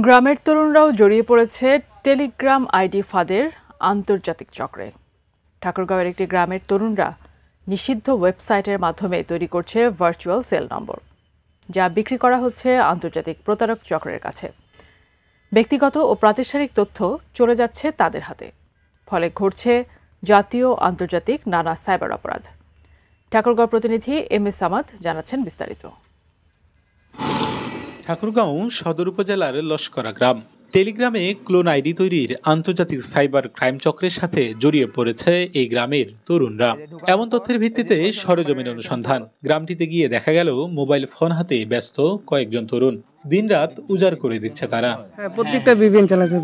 গ্রামের তরুণরাও জড়িয়ে পড়েছে টেলিগ্রাম আইডি ফাঁদের আন্তর্জাতিক চক্রে। ঠাকুরগাঁওয়ের একটি গ্রামের তরুণরা নিষিদ্ধ ওয়েবসাইটের মাধ্যমে তৈরি করছে ভার্চুয়াল সেল নম্বর, যা বিক্রি করা হচ্ছে আন্তর্জাতিক প্রতারক চক্রের কাছে। ব্যক্তিগত ও প্রাতিষ্ঠানিক তথ্য চলে যাচ্ছে তাদের হাতে, ফলে ঘটছে জাতীয় আন্তর্জাতিক নানা সাইবার অপরাধ। ঠাকুরগাঁও প্রতিনিধি MS সামাদ জানাচ্ছেন বিস্তারিত। ঠাকুরগাঁও সদর উপজেলার লস্করা গ্রাম। টেলিগ্রামে ক্লোন আইডি তৈরির আন্তর্জাতিক সাইবার ক্রাইম চক্রের সাথে জড়িয়ে পড়েছে এই গ্রামের তরুণরা। এমন তথ্যের ভিত্তিতে সরেজমিন অনুসন্ধান। গ্রামটিতে গিয়ে দেখা গেল মোবাইল ফোন হাতে ব্যস্ত কয়েকজন তরুণ। দিনরাত উজাড় করে দিচ্ছে তারা। প্রত্যেকটা বিপিএন চালাতে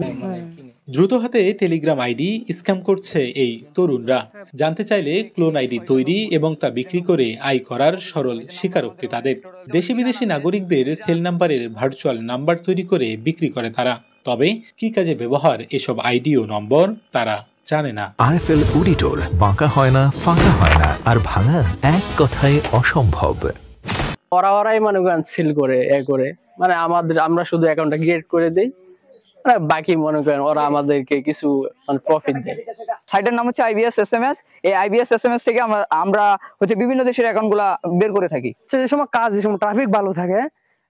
দ্রুত হাতে টেলিগ্রাম আইডি স্ক্যাম করছে এই তরুণরা। জানতে চাইলে ক্লোন আইডি তৈরি এবং তা বিক্রি করে আয় করার সরল স্বীকারোক্তি তাদের। দেশি বিদেশি নাগরিকদের সেল নাম্বারের ভার্চুয়াল নাম্বার তৈরি করে বিক্রি করে তারা। তবে কি কাজে ব্যবহার এসব আইডি ও নম্বর তারা জানে না। RFL অডিটর, বাঁকা হয় না, ফাঁকা হয় না, আর ভাঙা এক কথায় অসম্ভব। ওরাই মনে করেন সেল করে মানে আমরা শুধু অ্যাকাউন্টটা ক্রিয়েট করে দেই, বাকি মনে করেন ওরা আমাদেরকে কিছু প্রফিট দেয়। সাইটের নাম হচ্ছে IBS SMS। এই IBS SMS থেকে আমরা হচ্ছে বিভিন্ন দেশের অ্যাকাউন্টগুলা বের করে থাকি। যে সময় কাজ, যে সময় ট্রাফিক ভালো থাকে,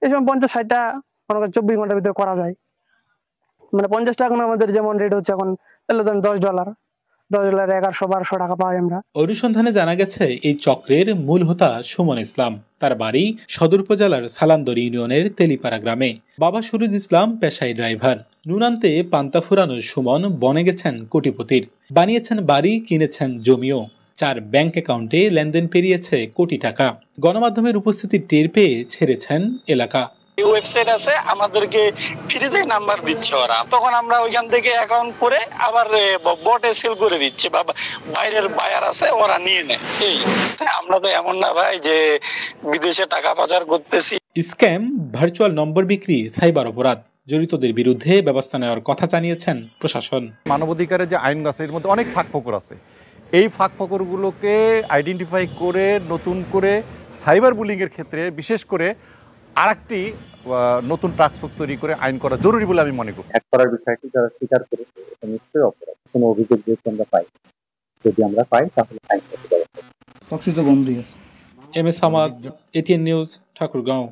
এই সময় 50-60টা 24 ঘন্টার ভিতরে করা যায়। মানে 50 টাকা আমাদের যেমন রেট হচ্ছে এখন, তাহলে ধরেন $10 1100-1200 টাকা পাই আমরা। অনুসন্ধানে জানা গেছে এই চক্রের মূল হোতা সুমন ইসলাম। তার বাড়ি সদর উপজেলার সালান্দর ইউনিয়নের তেলিপাড়া গ্রামে। বাবা সুরুজ ইসলাম পেশায় ড্রাইভার। নুনান্তে পান্তা ফুরানো সুমন বনে গেছেন কোটিপতির। বানিয়েছেন বাড়ি, কিনেছেন জমিও। 4 ব্যাংক অ্যাকাউন্টে লেনদেন পেরিয়েছে কোটি টাকা। গণমাধ্যমের উপস্থিতি টের পেয়ে ছেড়েছেন এলাকা। ওয়েবসাইট আছে, আমাদেরকে ফ্রিতে নাম্বার দিচ্ছে ওরা, তখন আমরা ওইখান থেকে অ্যাকাউন্ট করে আবার বটে সেল করে দিচ্ছে, বা বাইরের বায়ার আছে ওরা নিয়ে নেয়। আমরা তো এমন না ভাই যে বিদেশে টাকা পাচার করতেছি। স্ক্যাম, ভার্চুয়াল নম্বর বিক্রি সাইবার অপরাধ। জড়িতদের বিরুদ্ধে ব্যবস্থা নেওয়ার কথা জানিয়েছেন প্রশাসন। মানবাধিকারের যে আইন আছে এর মধ্যে অনেক ফাঁকফোকর আছে। এই ফাঁকফোকরগুলোকে আইডেন্টিফাই করে নতুন করে সাইবার বুলিং এর ক্ষেত্রে বিশেষ করে আরেকটি নতুন টাস্কফোর্স তৈরি করে আইন করা জরুরি বলে আমি মনে করি। হ্যাক করার বিষয়টি যারা স্বীকার করেছে এটা নিশ্চয়ই অপরাধ। কোনো অভিযোগ যদি আমরা পাই, তাহলে আইন করতে পারবো। MS Samad, ATN news, Thakurgaon.